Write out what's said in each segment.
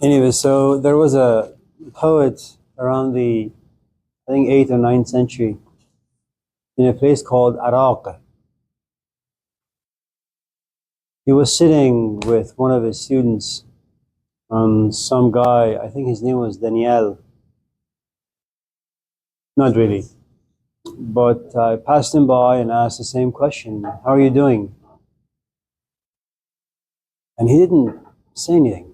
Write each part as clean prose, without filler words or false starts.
Anyway, so there was a poet around the, I think, 8th or 9th century in a place called Iraq. He was sitting with one of his students, some guy, I think his name was Daniel. Not really. But I passed him by and asked the same question, how are you doing? And he didn't say anything.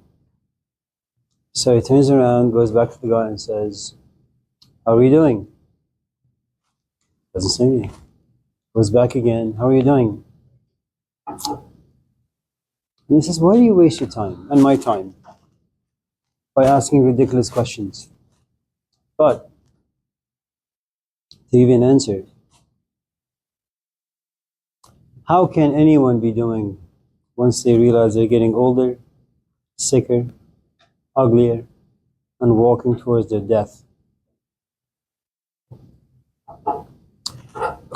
So he turns around, goes back to the guy and says, how are you doing? Doesn't say anything. Goes back again, how are you doing? And he says, why do you waste your time and my time by asking ridiculous questions? But to give you an answer, how can anyone be doing once they realize they're getting older, sicker, uglier, and walking towards their death?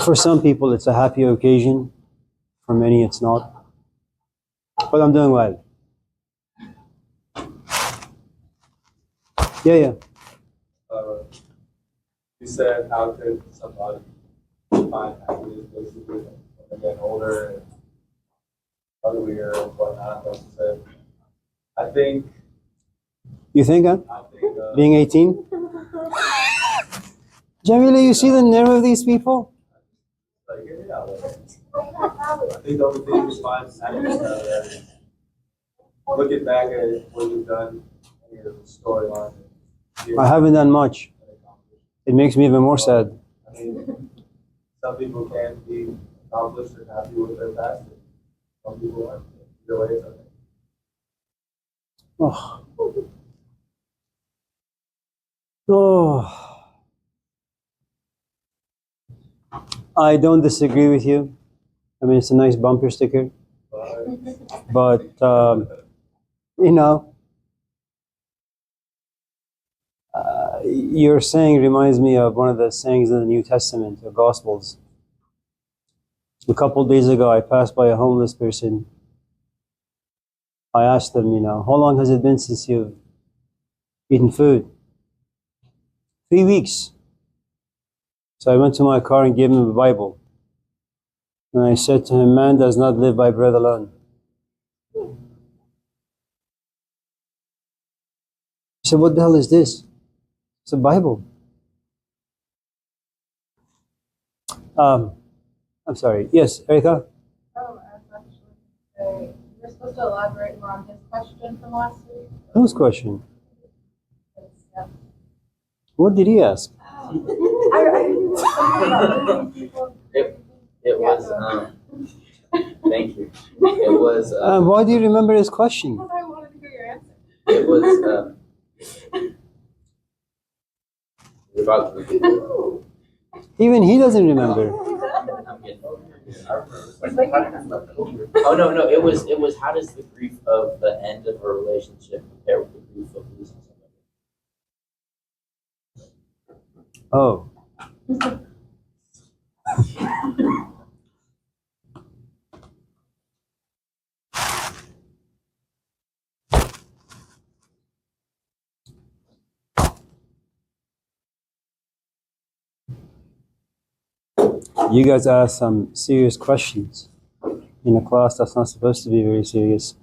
For some people, it's a happy occasion. For many, it's not. But I'm doing well. Yeah. You said, how could somebody find happiness basically when they get older and uglier and whatnot? Like you said, I think. You think, huh? Being 18? Jamila, you see the nerve of these people? Like, yeah, I think the only thing is find happiness out of that is looking back at what you've done in your storyline. I haven't done much. It makes me even more sad. I mean, some people can be accomplished and happy with their past. Some people aren't. Either way, it's okay. Oh. I don't disagree with you. I mean, it's a nice bumper sticker. But, you know, your saying reminds me of one of the sayings in the New Testament, the Gospels. A couple of days ago, I passed by a homeless person. I asked them, how long has it been since you've eaten food? 3 weeks. So I went to my car and gave him the Bible. And I said to him, man does not live by bread alone. He said, what the hell is this? It's a Bible. I'm sorry. Yes, Erica? I was actually say, you're supposed to elaborate more on his question from last week. Whose question? Yeah. What did he ask? It was, thank you. It was, why do you remember his question? Because I wanted to hear your answer. it was, about, Even he doesn't remember. I'm getting oh, no, it was, how does the grief of the end of a relationship compare with the grief of losing somebody? Oh. You guys asked some serious questions in a class that's not supposed to be very serious.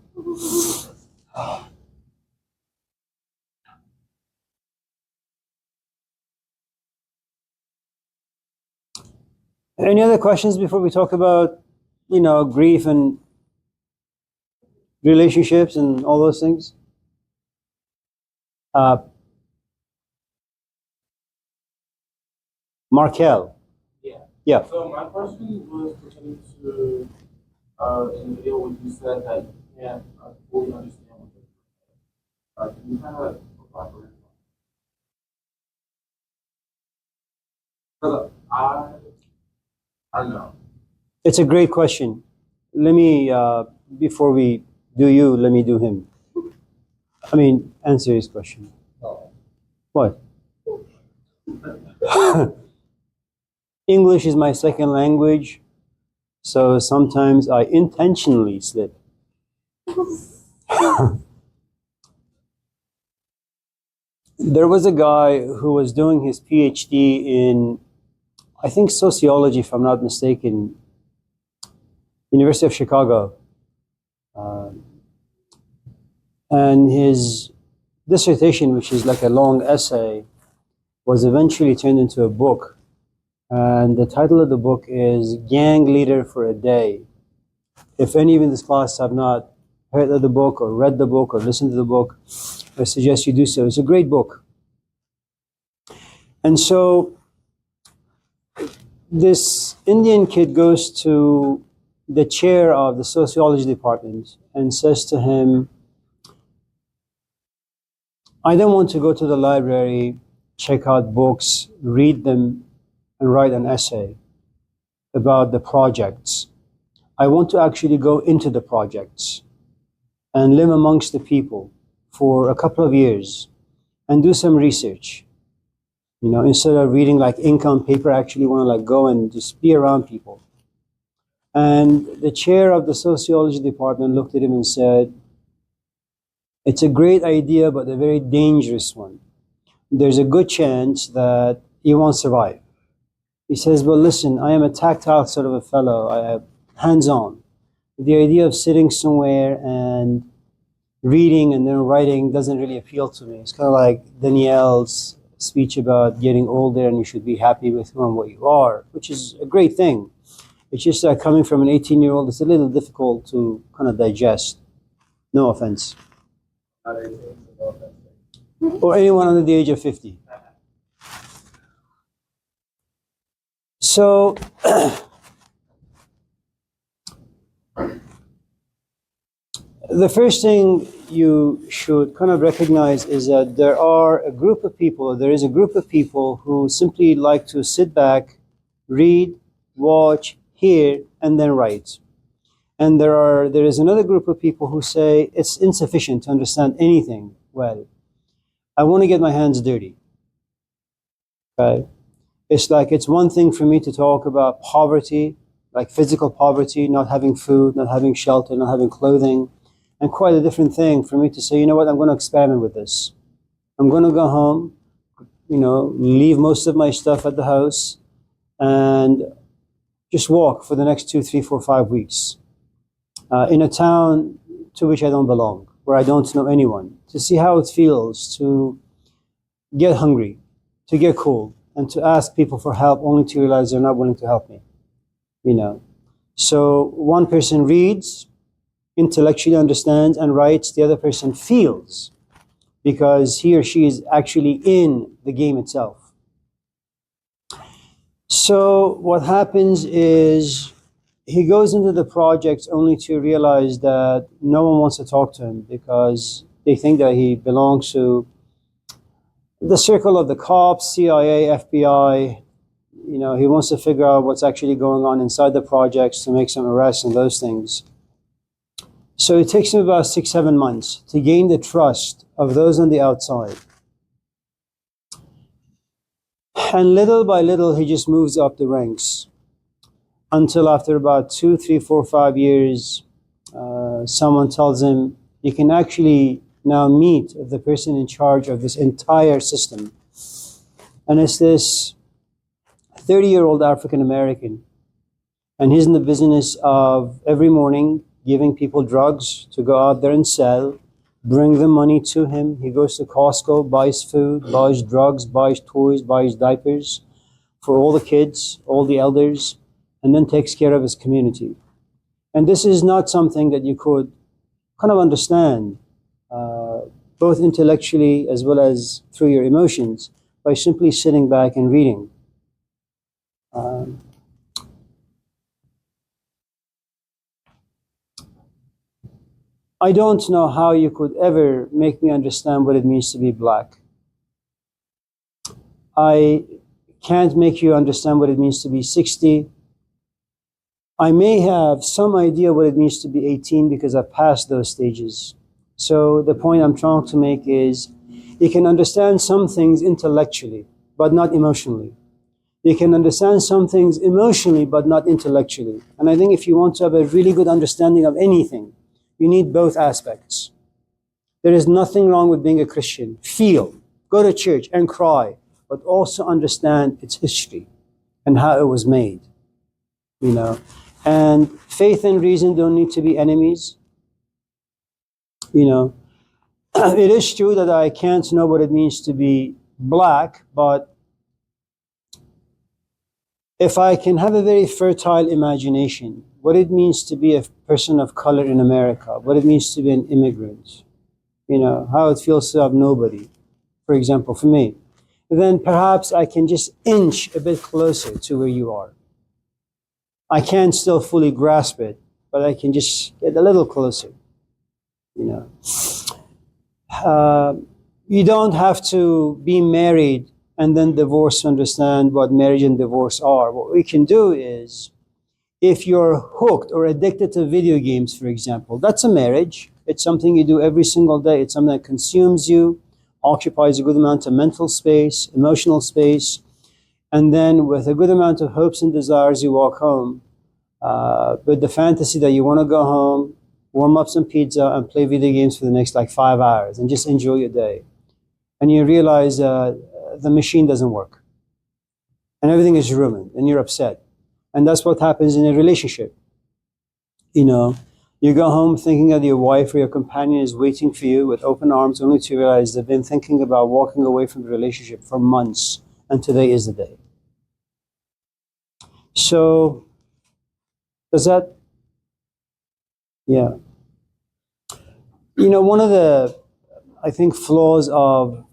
Any other questions before we talk about, grief and relationships and all those things? Markel. Yeah. So my question was pertaining to in the video when you said that you can't fully understand what they're can you kind of elaborate on that? I don't know. It's a great question. Let me, before we do you, let me do him. I mean, answer his question. Oh. What? English is my second language, so sometimes I intentionally slip. There was a guy who was doing his PhD in, I think, sociology, if I'm not mistaken, University of Chicago. And his dissertation, which is like a long essay, was eventually turned into a book. And the title of the book is Gang Leader for a Day. If any of you in this class have not heard of the book or read the book or listened to the book, I suggest you do so. It's a great book. And so this Indian kid goes to the chair of the sociology department and says to him, I don't want to go to the library, check out books, read them, and write an essay about the projects. I want to actually go into the projects and live amongst the people for a couple of years and do some research. You know, instead of reading like ink on paper, I actually want to like go and just be around people. And the chair of the sociology department looked at him and said, it's a great idea, but a very dangerous one. There's a good chance that you won't survive. He says, well, listen, I am a tactile sort of a fellow. I am hands-on. The idea of sitting somewhere and reading and then writing doesn't really appeal to me. It's kind of like Danielle's speech about getting older and you should be happy with who and what you are, which is a great thing. It's just that coming from an 18-year-old, it's a little difficult to kind of digest. No offense. Not anything, so no offense. Or anyone under the age of 50. So, the first thing you should kind of recognize is that there is a group of people who simply like to sit back, read, watch, hear, and then write. And there is another group of people who say it's insufficient to understand anything well. I want to get my hands dirty. Okay? It's like it's one thing for me to talk about poverty, like physical poverty, not having food, not having shelter, not having clothing, and quite a different thing for me to say, you know what, I'm going to experiment with this. I'm going to go home, you know, leave most of my stuff at the house, and just walk for the next 2, 3, 4, 5 weeks in a town to which I don't belong, where I don't know anyone, to see how it feels to get hungry, to get cold, and to ask people for help only to realize they're not willing to help me, you know. So one person reads, intellectually understands and writes, the other person feels, because he or she is actually in the game itself. So what happens is he goes into the project only to realize that no one wants to talk to him because they think that he belongs to the circle of the cops, CIA, FBI. You know, he wants to figure out what's actually going on inside the projects to make some arrests and those things. So it takes him about 6, 7 months to gain the trust of those on the outside. And little by little, he just moves up the ranks until after about 2, 3, 4, 5 years, someone tells him, you can actually now meet the person in charge of this entire system. And it's this 30-year-old African American. And he's in the business of every morning giving people drugs to go out there and sell, bring the money to him. He goes to Costco, buys food, buys drugs, buys toys, buys diapers for all the kids, all the elders, and then takes care of his community. And this is not something that you could kind of understand, both intellectually as well as through your emotions, by simply sitting back and reading. I don't know how you could ever make me understand what it means to be black. I can't make you understand what it means to be 60. I may have some idea what it means to be 18 because I've passed those stages. So the point I'm trying to make is you can understand some things intellectually, but not emotionally. You can understand some things emotionally, but not intellectually. And I think if you want to have a really good understanding of anything, you need both aspects. There is nothing wrong with being a Christian. Feel, go to church and cry, but also understand its history and how it was made, you know. And faith and reason don't need to be enemies, you know. It is true that I can't know what it means to be black, but if I can have a very fertile imagination, what it means to be a person of color in America, what it means to be an immigrant, you know, how it feels to have nobody, for example, for me, then perhaps I can just inch a bit closer to where you are. I can't still fully grasp it, but I can just get a little closer, you know. You don't have to be married and then divorce to understand what marriage and divorce are. What we can do is, if you're hooked or addicted to video games, for example, that's a marriage. It's something you do every single day. It's something that consumes you, occupies a good amount of mental space, emotional space, and then with a good amount of hopes and desires, you walk home with the fantasy that you want to go home, warm up some pizza, and play video games for the next like 5 hours and just enjoy your day. And you realize the machine doesn't work and everything is ruined and you're upset. And that's what happens in a relationship. You know, you go home thinking that your wife or your companion is waiting for you with open arms, only to realize they've been thinking about walking away from the relationship for months, and today is the day. So, does that, yeah. You know, one of the, I think, flaws of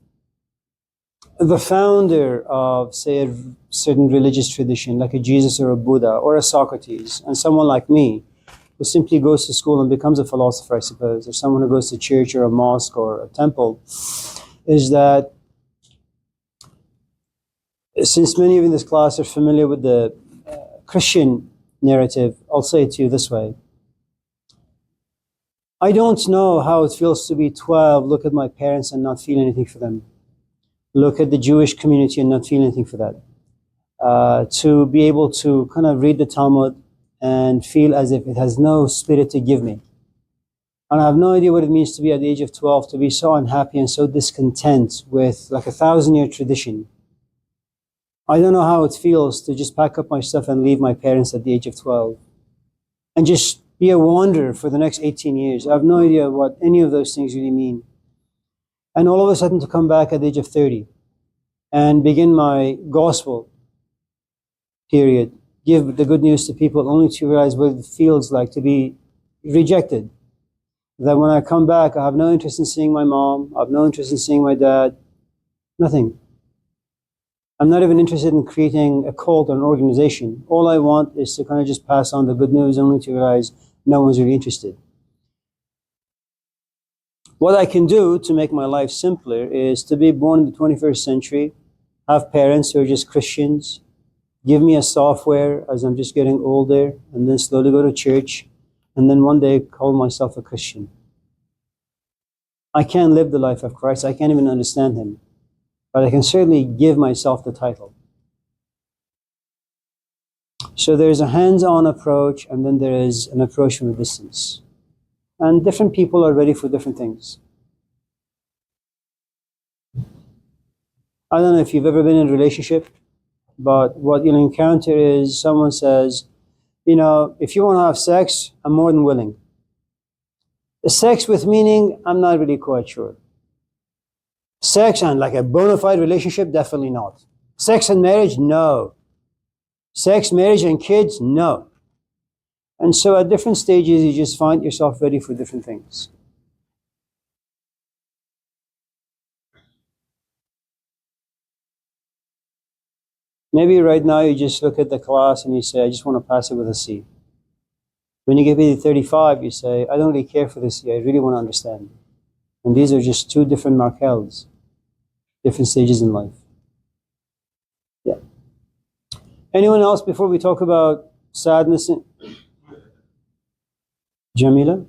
the founder of, say, a certain religious tradition, like a Jesus or a Buddha or a Socrates, and someone like me, who simply goes to school and becomes a philosopher, I suppose, or someone who goes to church or a mosque or a temple, is that since many of you in this class are familiar with the Christian narrative, I'll say it to you this way. I don't know how it feels to be 12, look at my parents and not feel anything for them. Look at the Jewish community and not feel anything for that. To be able to kind of read the Talmud and feel as if it has no spirit to give me. And I have no idea what it means to be at the age of 12, to be so unhappy and so discontent with like a 1,000-year tradition. I don't know how it feels to just pack up my stuff and leave my parents at the age of 12 and just be a wanderer for the next 18 years. I have no idea what any of those things really mean. And all of a sudden to come back at the age of 30 and begin my gospel period, give the good news to people, only to realize what it feels like to be rejected. That when I come back, I have no interest in seeing my mom, I have no interest in seeing my dad, nothing. I'm not even interested in creating a cult or an organization. All I want is to kind of just pass on the good news, only to realize no one's really interested. What I can do to make my life simpler is to be born in the 21st century, have parents who are just Christians, give me a software as I'm just getting older, and then slowly go to church, and then one day call myself a Christian. I can't live the life of Christ. I can't even understand him. But I can certainly give myself the title. So there's a hands-on approach, and then there is an approach from a distance. And different people are ready for different things. I don't know if you've ever been in a relationship, but what you'll encounter is someone says, you know, if you want to have sex, I'm more than willing. The sex with meaning, I'm not really quite sure. Sex and like a bona fide relationship, definitely not. Sex and marriage, no. Sex, marriage, and kids, no. And so at different stages, you just find yourself ready for different things. Maybe right now you just look at the class and you say, I just want to pass it with a C. When you get to 35, you say, I don't really care for this C, I really want to understand. And these are just two different Markels, different stages in life. Yeah. Anyone else before we talk about sadness? Jamila?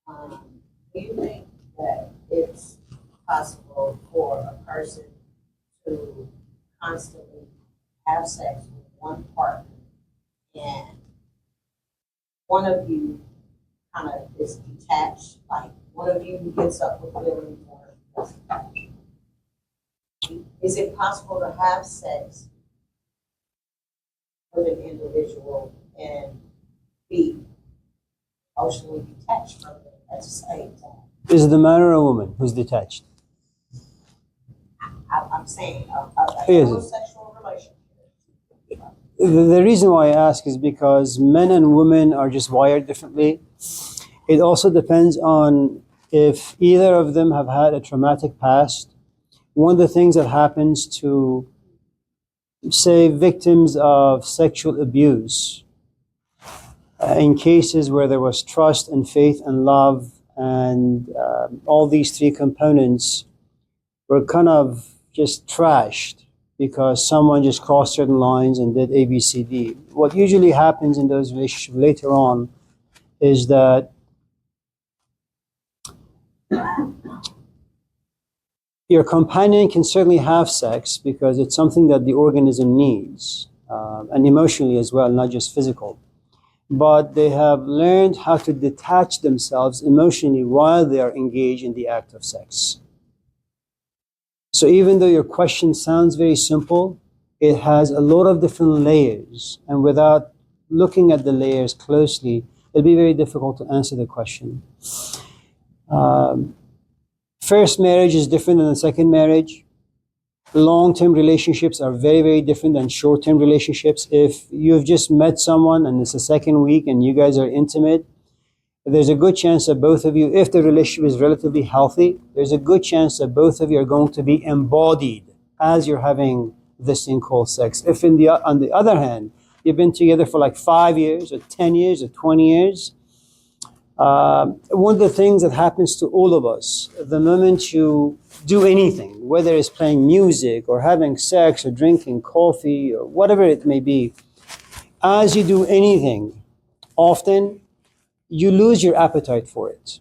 Do you think that it's possible for a person to constantly have sex with one partner and one of you kind of is detached, like one of you gets up with feelings or doesn't? Is it possible to have sex with an individual and be emotionally detached from them at the same time? Is it a man or a woman who's detached? I'm saying a Yes. homosexual relationship. The reason why I ask is because men and women are just wired differently. It also depends on if either of them have had a traumatic past. One of the things that happens to, say, victims of sexual abuse, in cases where there was trust and faith and love and all these three components were kind of just trashed because someone just crossed certain lines and did A, B, C, D. What usually happens in those relationships later on is that your companion can certainly have sex because it's something that the organism needs, and emotionally as well, not just physical. But they have learned how to detach themselves emotionally while they are engaged in the act of sex. So even though your question sounds very simple, it has a lot of different layers. And without looking at the layers closely, it'll be very difficult to answer the question. First marriage is different than the second marriage. Long-term relationships are very, very different than short-term relationships. If you've just met someone and it's the second week and you guys are intimate, there's a good chance that both of you, if the relationship is relatively healthy, there's a good chance that both of you are going to be embodied as you're having this thing called sex. If on the other hand, you've been together for like 5 years or 10 years or 20 years, one of the things that happens to all of us, the moment you do anything, whether it's playing music or having sex or drinking coffee or whatever it may be, as you do anything, often you lose your appetite for it.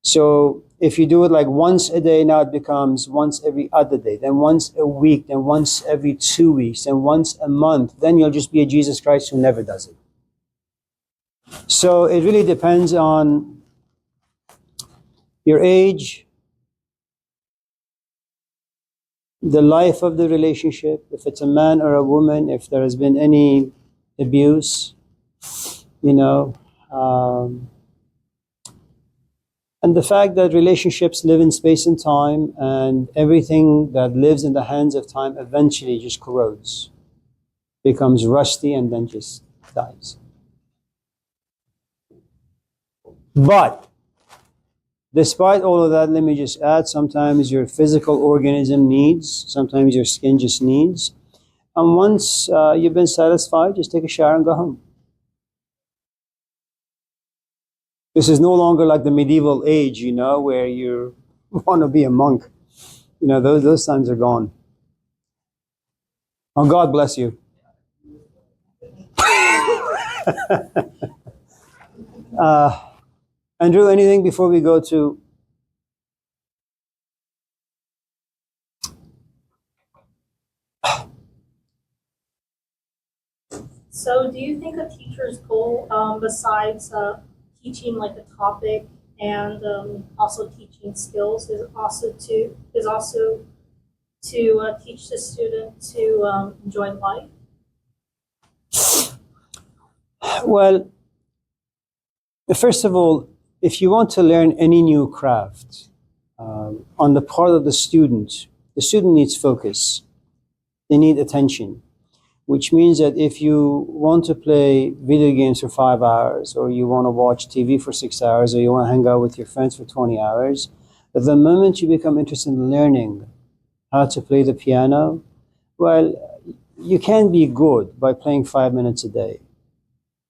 So if you do it like once a day, now it becomes once every other day, then once a week, then once every 2 weeks, then once a month, then you'll just be a Jesus Christ who never does it. So it really depends on your age, the life of the relationship, if it's a man or a woman, if there has been any abuse, and the fact that relationships live in space and time, and everything that lives in the hands of time eventually just corrodes, becomes rusty, and then just dies. But despite all of that, let me just add, sometimes your physical organism needs, sometimes your skin just needs. And once you've been satisfied, just take a shower and go home. This is no longer like the medieval age, where you want to be a monk. Those times are gone. Oh, God bless you. Andrew, anything before we go to... So do you think a teacher's goal, besides teaching like a topic and also teaching skills, is also to teach the student to enjoy life? Well, first of all, if you want to learn any new craft, on the part of the student needs focus. They need attention. Which means that if you want to play video games for 5 hours, or you want to watch TV for 6 hours, or you want to hang out with your friends for 20 hours, the moment you become interested in learning how to play the piano, well, you can be good by playing 5 minutes a day.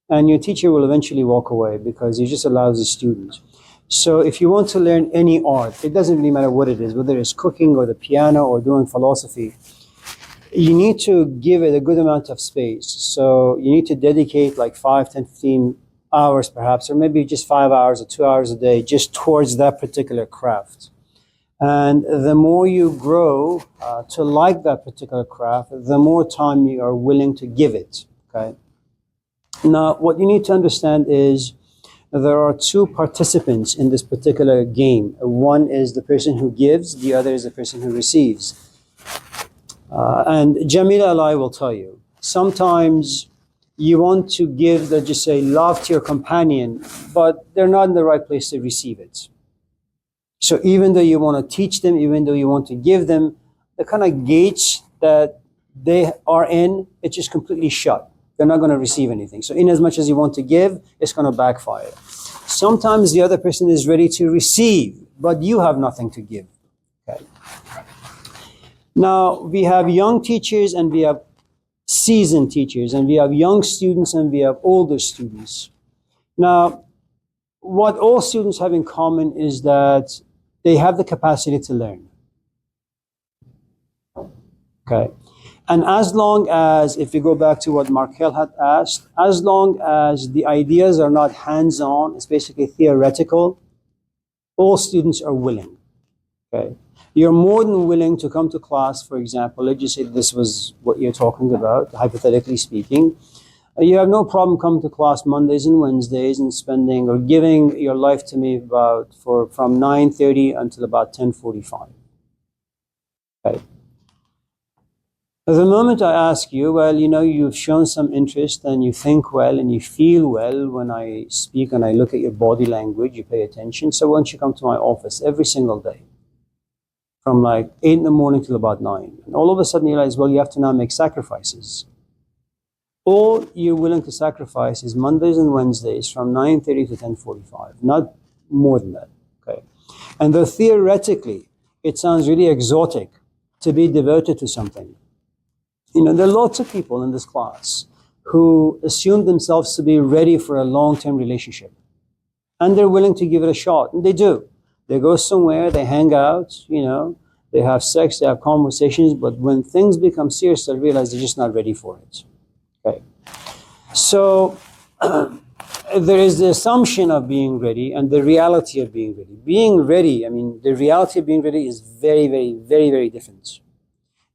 And your teacher will eventually walk away because he just allows the students. So if you want to learn any art, it doesn't really matter what it is, whether it's cooking or the piano or doing philosophy, you need to give it a good amount of space. So you need to dedicate like 5, 10, 15 hours perhaps, or maybe just 5 hours or 2 hours a day just towards that particular craft. And the more you grow to like that particular craft, the more time you are willing to give it, okay? Now, what you need to understand is there are two participants in this particular game. One is the person who gives, the other is the person who receives. And Jamila and I will tell you, sometimes you want to give, let's just say, love to your companion, but they're not in the right place to receive it. So even though you want to teach them, even though you want to give them, the kind of gates that they are in, it's just completely shut. They're not going to receive anything. So in as much as you want to give, it's going to backfire. Sometimes the other person is ready to receive, but you have nothing to give. Okay. Now, we have young teachers and we have seasoned teachers, and we have young students and we have older students. Now, what all students have in common is that they have the capacity to learn. Okay. And as long as, if we go back to what Markel had asked, as long as the ideas are not hands-on, it's basically theoretical, all students are willing. Okay. You're more than willing to come to class, for example, let's just say this was what you're talking about, hypothetically speaking. You have no problem coming to class Mondays and Wednesdays and spending or giving your life to me from 9:30 until about 10:45. Okay. The moment I ask you, well, you've shown some interest and you think well and you feel well when I speak and I look at your body language, you pay attention. So why don't you come to my office every single day from like 8 in the morning till about 9. And all of a sudden you realize, well, you have to now make sacrifices. All you're willing to sacrifice is Mondays and Wednesdays from 9:30 to 10:45, not more than that. Okay. And though theoretically it sounds really exotic to be devoted to something, there are lots of people in this class who assume themselves to be ready for a long-term relationship. And they're willing to give it a shot. And they do. They go somewhere, they hang out, they have sex, they have conversations, but when things become serious, they realize they're just not ready for it. Okay. So there is the assumption of being ready and the reality of being ready. Being ready, the reality of being ready is very, very, very, very different.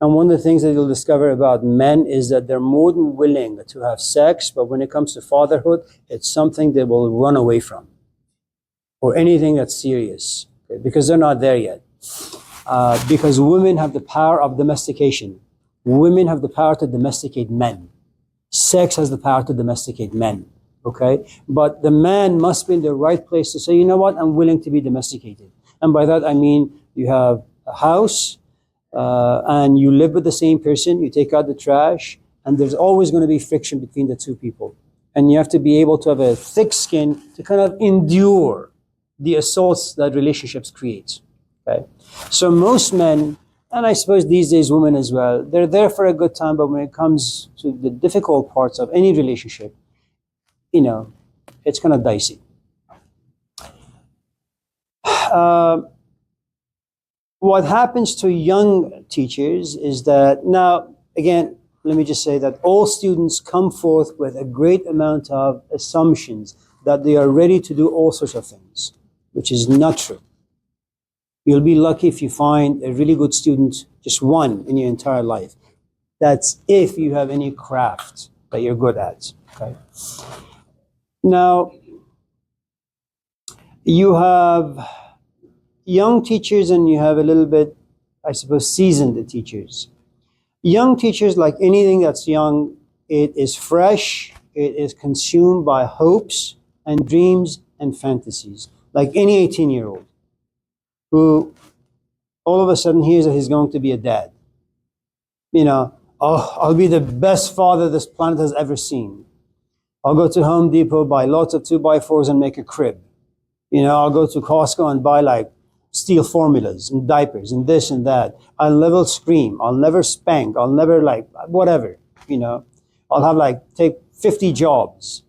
And one of the things that you'll discover about men is that they're more than willing to have sex, but when it comes to fatherhood, it's something they will run away from. Or anything that's serious, okay? Because they're not there yet. Because women have the power of domestication. Women have the power to domesticate men. Sex has the power to domesticate men, okay? But the man must be in the right place to say, you know what, I'm willing to be domesticated. And by that I mean you have a house, and you live with the same person, you take out the trash, and there's always going to be friction between the two people. And you have to be able to have a thick skin to kind of endure the assaults that relationships create. Okay? So most men, and I suppose these days women as well, they're there for a good time, but when it comes to the difficult parts of any relationship, it's kind of dicey. What happens to young teachers is that, now, again, let me just say that all students come forth with a great amount of assumptions that they are ready to do all sorts of things, which is not true. You'll be lucky if you find a really good student, just one in your entire life. That's if you have any craft that you're good at. Okay. Now, you have young teachers and you have a little bit, I suppose, seasoned teachers. Young teachers, like anything that's young, it is fresh, it is consumed by hopes and dreams and fantasies, like any 18-year-old who all of a sudden hears that he's going to be a dad. I'll be the best father this planet has ever seen. I'll go to Home Depot, buy lots of 2x4s and make a crib. I'll go to Costco and buy like steel formulas and diapers and this and that. I'll never scream. I'll never spank. I'll never whatever, I'll have take 50 jobs.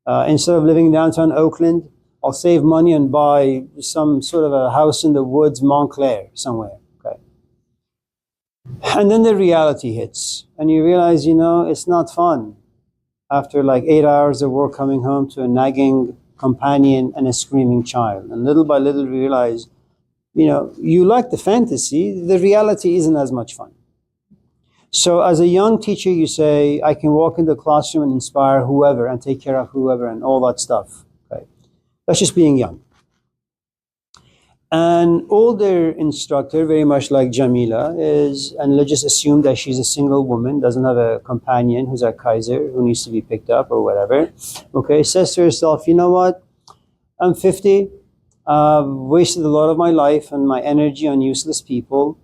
Instead of living in downtown Oakland, I'll save money and buy some sort of a house in the woods, Montclair, somewhere. Okay. And then the reality hits and you realize, it's not fun after 8 hours of work coming home to a nagging companion and a screaming child. And little by little you realize, you like the fantasy, the reality isn't as much fun. So as a young teacher, you say, I can walk in the classroom and inspire whoever and take care of whoever and all that stuff. Okay. That's just being young. An older instructor, very much like Jamila, and let's just assume that she's a single woman, doesn't have a companion who's a Kaiser who needs to be picked up or whatever. Okay, says to herself, you know what? I'm 50. I've wasted a lot of my life and my energy on useless people.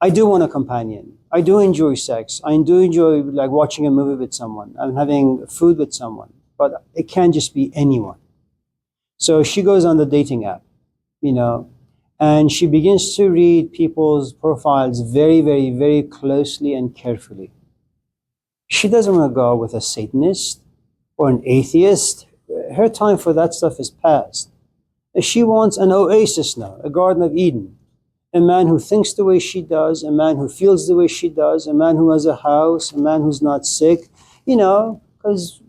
I do want a companion. I do enjoy sex. I do enjoy like watching a movie with someone and having food with someone. But it can't just be anyone. So she goes on the dating app, and she begins to read people's profiles very, very, very closely and carefully. She doesn't want to go with a Satanist or an atheist. Her time for that stuff is past. She wants an oasis now, a Garden of Eden. A man who thinks the way she does, a man who feels the way she does, a man who has a house, a man who's not sick, because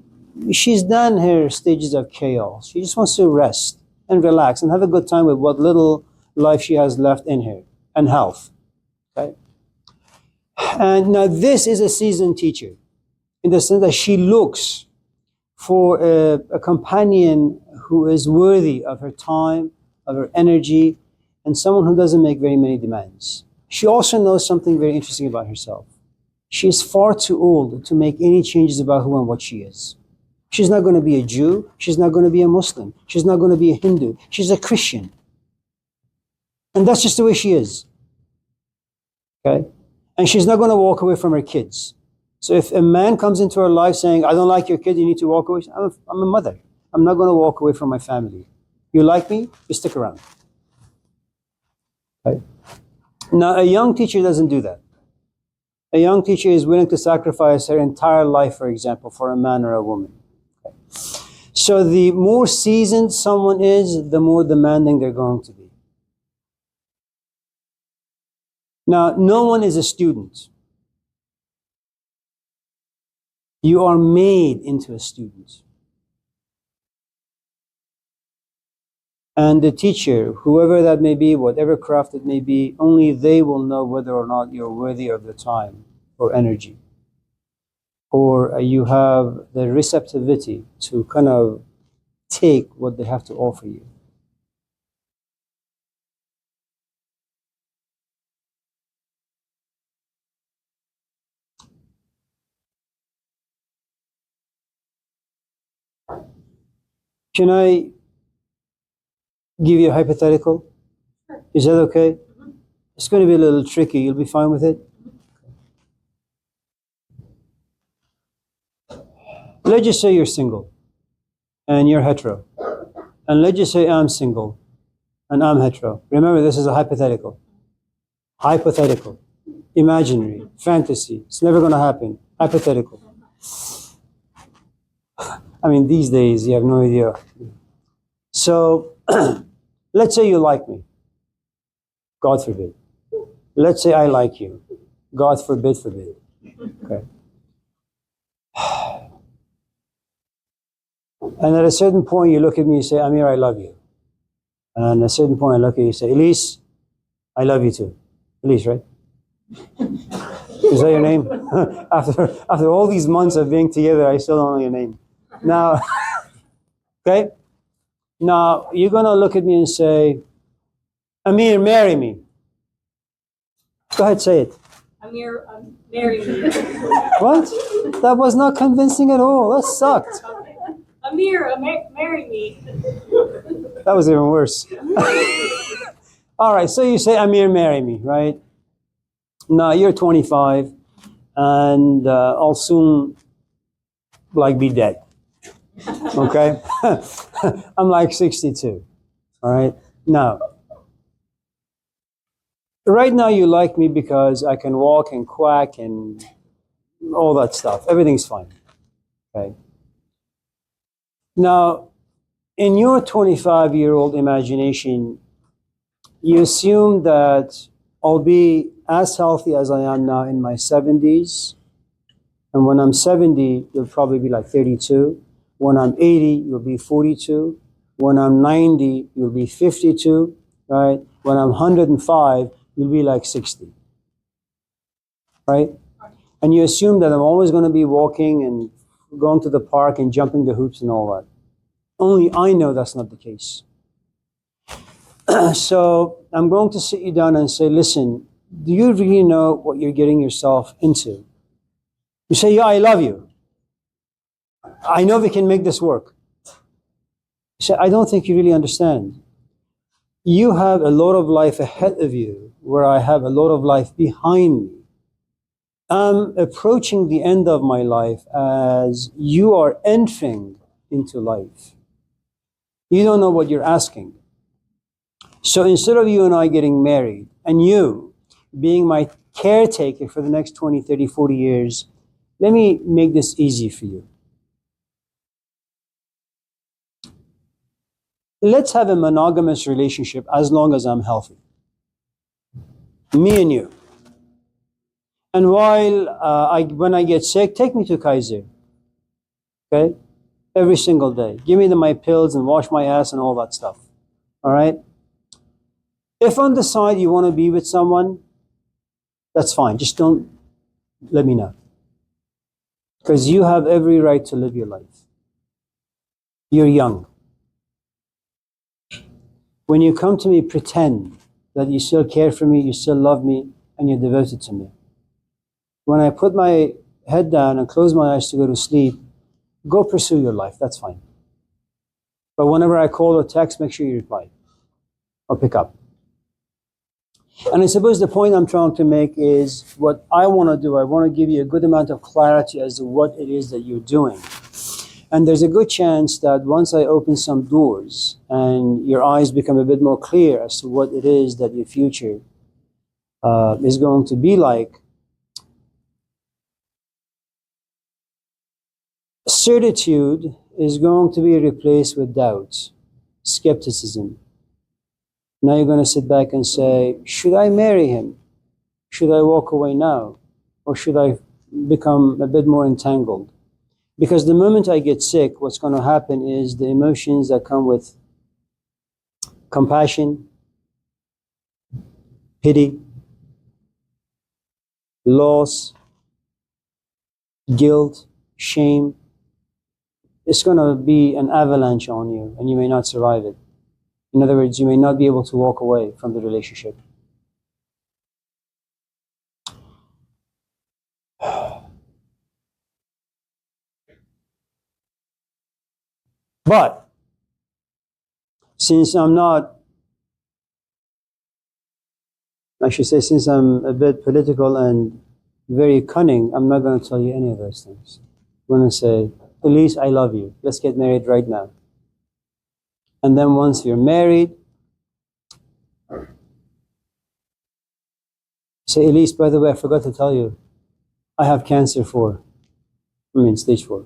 she's done her stages of chaos. She just wants to rest and relax and have a good time with what little life she has left in her and health. Okay? And now this is a seasoned teacher in the sense that she looks for a companion who is worthy of her time, of her energy, and someone who doesn't make very many demands. She also knows something very interesting about herself. She is far too old to make any changes about who and what she is. She's not going to be a Jew. She's not going to be a Muslim. She's not going to be a Hindu. She's a Christian. And that's just the way she is. Okay? And she's not going to walk away from her kids. So if a man comes into her life saying, I don't like your kid, you need to walk away, I'm a mother. I'm not going to walk away from my family. You like me? You stick around. Okay? Now, a young teacher doesn't do that. A young teacher is willing to sacrifice her entire life, for example, for a man or a woman. Okay? So the more seasoned someone is, the more demanding they're going to be. Now, no one is a student. You are made into a student. And the teacher, whoever that may be, whatever craft it may be, only they will know whether or not you're worthy of the time or energy. Or you have the receptivity to kind of take what they have to offer you. Can I give you a hypothetical? Is that okay? It's going to be a little tricky. You'll be fine with it? Let's just say you're single and you're hetero. And let's just say I'm single and I'm hetero. Remember, this is a hypothetical. Hypothetical. Imaginary. Fantasy. It's never going to happen. Hypothetical. I mean, these days, you have no idea. So, let's say you like me. God forbid. Let's say I like you. God forbid. Okay. And at a certain point, you look at me and say, Amir, I love you. And at a certain point, I look at you and say, Elise, I love you too. Elise, right? Is that your name? after all these months of being together, I still don't know your name. Now, okay? Now, you're going to look at me and say, Amir, marry me. Go ahead, say it. Amir, marry me. What? That was not convincing at all. That sucked. Amir, marry me. That was even worse. All right, so you say, Amir, marry me, right? Now, you're 25, and I'll soon, be dead. Okay? I'm like 62. All right? Now, right now you like me because I can walk and quack and all that stuff. Everything's fine. Okay? Now, in your 25-year-old imagination, you assume that I'll be as healthy as I am now in my 70s. And when I'm 70, you'll probably be like 32. When I'm 80, you'll be 42. When I'm 90, you'll be 52, right? When I'm 105, you'll be like 60, right? And you assume that I'm always going to be walking and going to the park and jumping the hoops and all that. Only I know that's not the case. So I'm going to sit you down and say, listen, do you really know what you're getting yourself into? You say, yeah, I love you. I know we can make this work. You say, I don't think you really understand. You have a lot of life ahead of you, where I have a lot of life behind me. I'm approaching the end of my life as you are entering into life. You don't know what you're asking. So instead of you and I getting married, and you being my caretaker for the next 20, 30, 40 years, let me make this easy for you. Let's have a monogamous relationship as long as I'm healthy. Me and you. And while when I get sick, take me to Kaiser. Okay? Every single day. Give me my pills and wash my ass and all that stuff. All right? If on the side you want to be with someone, that's fine. Just don't let me know. Because you have every right to live your life. You're young. When you come to me, pretend that you still care for me, you still love me, and you're devoted to me. When I put my head down and close my eyes to go to sleep, go pursue your life. That's fine. But whenever I call or text, make sure you reply or pick up. And I suppose the point I'm trying to make is what I want to do. I want to give you a good amount of clarity as to what it is that you're doing. And there's a good chance that once I open some doors and your eyes become a bit more clear as to what it is that your future is going to be like, certitude is going to be replaced with doubt, skepticism. Now you're going to sit back and say, should I marry him? Should I walk away now? Or should I become a bit more entangled? Because the moment I get sick, what's going to happen is the emotions that come with compassion, pity, loss, guilt, shame, it's going to be an avalanche on you, and you may not survive it. In other words, you may not be able to walk away from the relationship. But since I'm not, I should say, since I'm a bit political and very cunning, I'm not going to tell you any of those things. I'm going to say, Elise, I love you. Let's get married right now. And then once you're married, say, Elise, by the way, I forgot to tell you, I have cancer stage 4.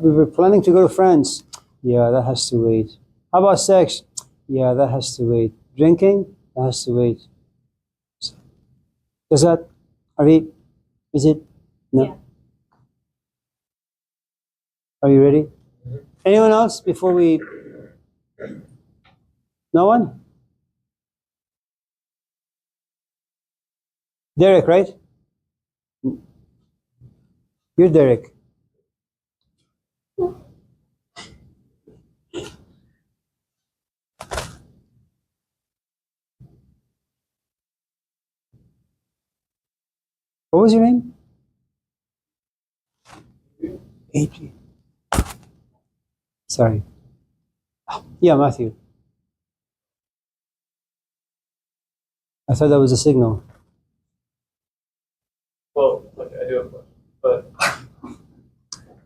We were planning to go to France. Yeah, that has to wait. How about sex? Yeah, that has to wait. Drinking? That has to wait. Is it? No? Yeah. Are you ready? Anyone else before we? No one? Derek, right? You're Derek. What was your name? Adrian. Sorry. Yeah, Matthew. I thought that was a signal. Well, look, I do have a question, but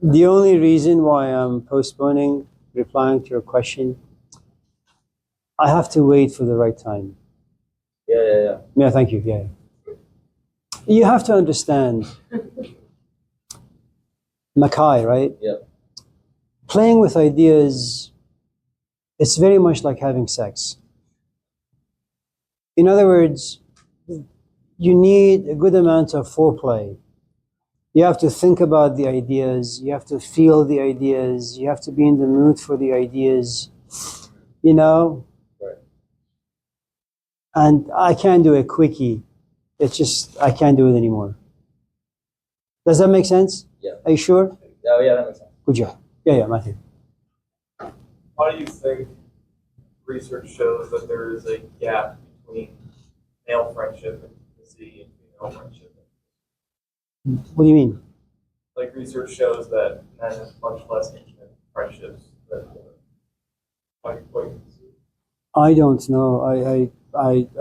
The only reason why I'm postponing replying to your question, I have to wait for the right time. Yeah. Yeah, thank you. Yeah. You have to understand, Mackay, right? Yeah. Playing with ideas, it's very much like having sex. In other words, you need a good amount of foreplay. You have to think about the ideas, you have to feel the ideas, you have to be in the mood for the ideas, you know? Right. And I can't do a quickie. It's just, I can't do it anymore. Does that make sense? Yeah. Are you sure? Oh, yeah, that makes sense. Good job. Yeah, Matthew. Why do you think research shows that there is a gap between male friendship and intimacy and female friendship? What do you mean? Like research shows that men have much less intimate friendships than women. Why do you see? I don't know. I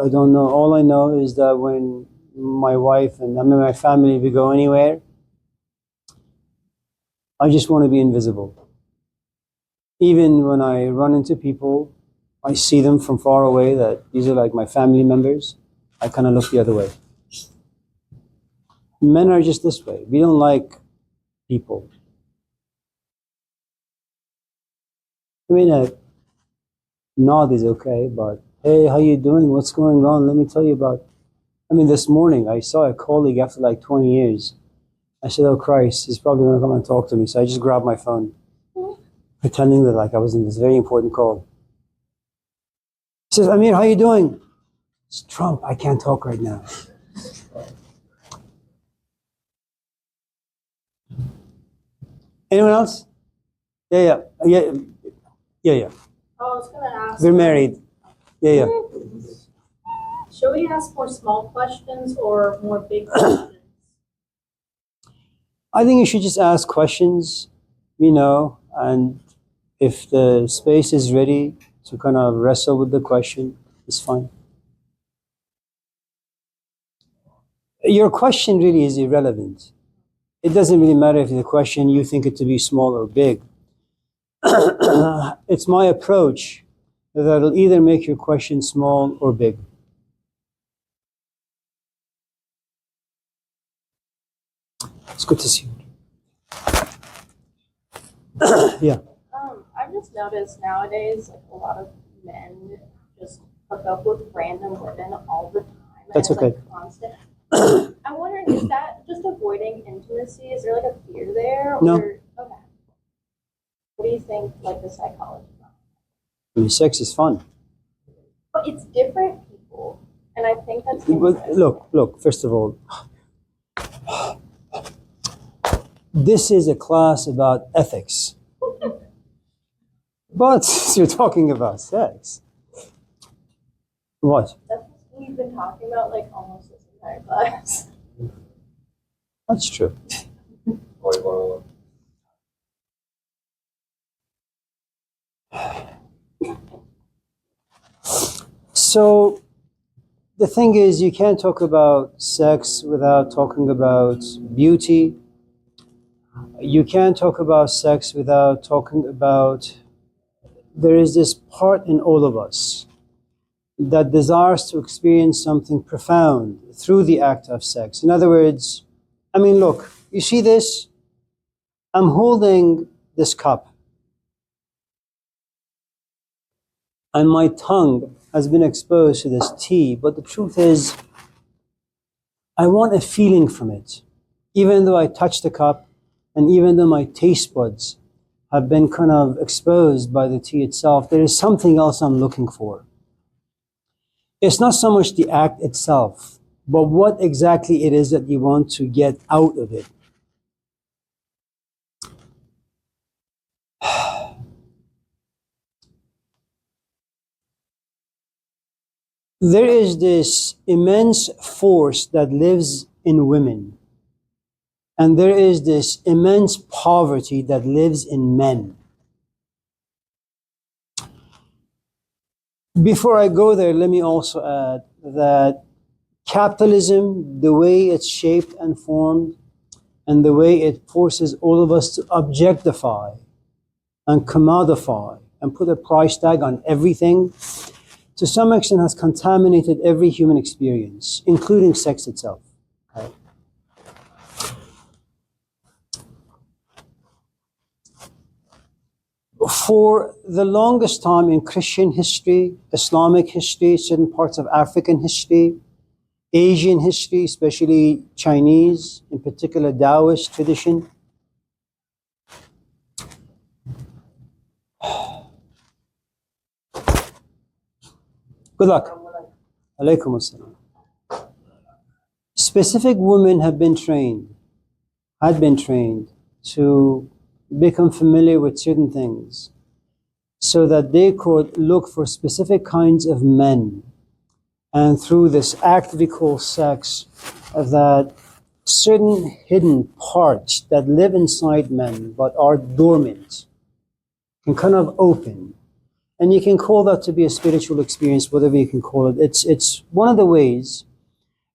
don't know. All I know is that when my wife and my family, we go anywhere, I just want to be invisible. Even when I run into people, I see them from far away that these are like my family members, I kind of look the other way. Men are just this way. We don't like people. I mean, a nod is okay, but hey, how you doing? What's going on? Let me tell you about. I mean, this morning I saw a colleague after like 20 years. I said, oh Christ, he's probably going to come and talk to me. So I just grabbed my phone, pretending that like I was in this very important call. He says, Amir, how you doing? It's Trump. I can't talk right now. Anyone else? Yeah. I was gonna ask. We're married. Yeah. Should we ask more small questions or more big questions? I think you should just ask questions, and if the space is ready to kind of wrestle with the question, it's fine. Your question really is irrelevant. It doesn't really matter if the question you think it to be small or big. It's my approach that'll either make your question small or big. It's good to see you. Yeah. I've just noticed nowadays, like a lot of men just hook up with random women all the time. And That's it's, okay. Like, constant. I'm wondering, is that just avoiding intimacy? Is there like a fear there? No. Okay. What do you think, like the psychology behind I mean, sex is fun. it? But it's different people, and I think that's But interesting. look, first of all, this is a class about ethics. But you're talking about sex. What? That's what we've been talking about like almost this entire class. That's true. So the thing is, you can't talk about sex without talking about beauty. You can't talk about sex without talking about, there is this part in all of us that desires to experience something profound through the act of sex. In other words, I mean, look, you see this? I'm holding this cup, and my tongue has been exposed to this tea, but the truth is, I want a feeling from it. Even though I touch the cup, and even though my taste buds have been kind of exposed by the tea itself, there is something else I'm looking for. It's not so much the act itself, but what exactly it is that you want to get out of it. There is this immense force that lives in women, and there is this immense poverty that lives in men. Before I go there, let me also add that capitalism, the way it's shaped and formed, and the way it forces all of us to objectify and commodify and put a price tag on everything, to some extent has contaminated every human experience, including sex itself. Okay? For the longest time in Christian history, Islamic history, certain parts of African history, Asian history, especially Chinese, in particular Taoist tradition, good luck. Alaykum assalam. Specific women had been trained to become familiar with certain things, so that they could look for specific kinds of men. And through this act we call sex, that certain hidden parts that live inside men but are dormant can kind of open. And you can call that to be a spiritual experience, whatever you can call it. It's one of the ways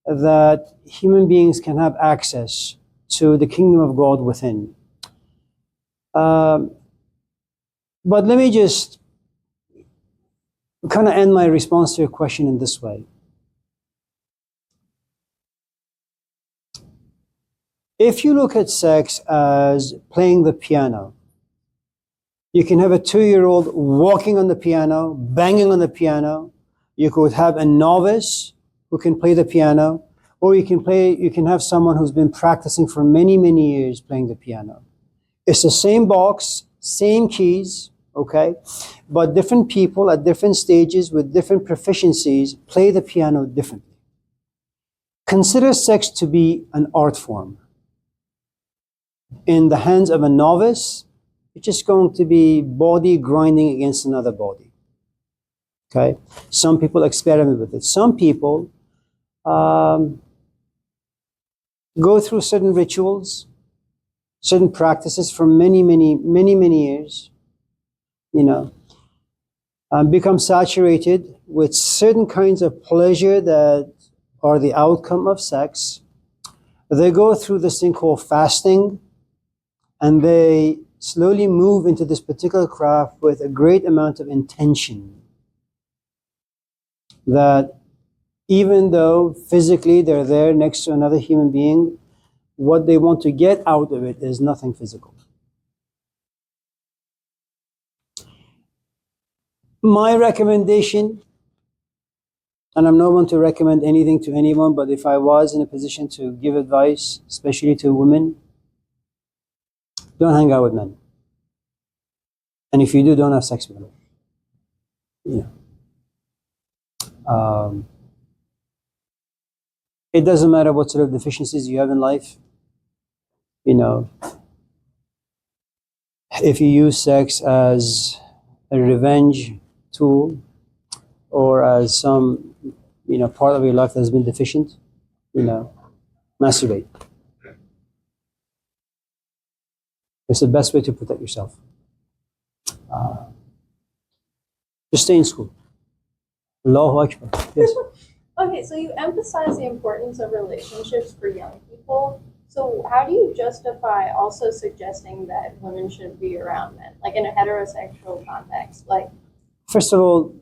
that human beings can have access to the kingdom of God within. But let me just kind of end my response to your question in this way. If you look at sex as playing the piano, you can have a 2-year-old walking on the piano, banging on the piano. You could have a novice who can play the piano, or you can have someone who's been practicing for many, many years playing the piano. It's the same box, same keys, okay? But different people at different stages with different proficiencies play the piano differently. Consider sex to be an art form. In the hands of a novice, it's just going to be body grinding against another body. Okay? Some people experiment with it. Some people go through certain rituals, certain practices for many years, become saturated with certain kinds of pleasure that are the outcome of sex. They go through this thing called fasting, and they slowly move into this particular craft with a great amount of intention. That even though physically they're there next to another human being, what they want to get out of it is nothing physical. My recommendation, and I'm not one to recommend anything to anyone, but if I was in a position to give advice, especially to women, don't hang out with men. And if you do, don't have sex with them. It doesn't matter what sort of deficiencies you have in life. If you use sex as a revenge tool or as some, part of your life that has been deficient, masturbate. It's the best way to protect yourself. Just stay in school. Allahu Akbar. Yes. Okay, so you emphasize the importance of relationships for young people. So how do you justify also suggesting that women should be around men, like in a heterosexual context? Like, first of all,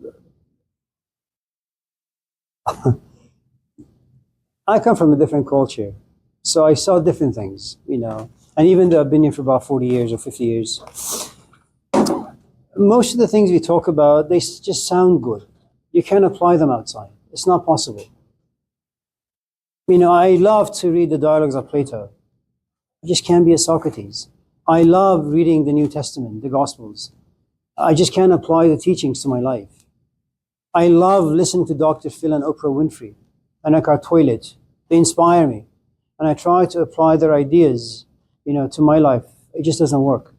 I come from a different culture, so I saw different things, And even though I've been here for about 40 years or 50 years, most of the things we talk about, they just sound good. You can't apply them outside. It's not possible. I love to read the dialogues of Plato. I just can't be a Socrates. I love reading the New Testament, the Gospels. I just can't apply the teachings to my life. I love listening to Dr. Phil and Oprah Winfrey and Eckhart Tolle. They inspire me. And I try to apply their ideas, to my life. It just doesn't work,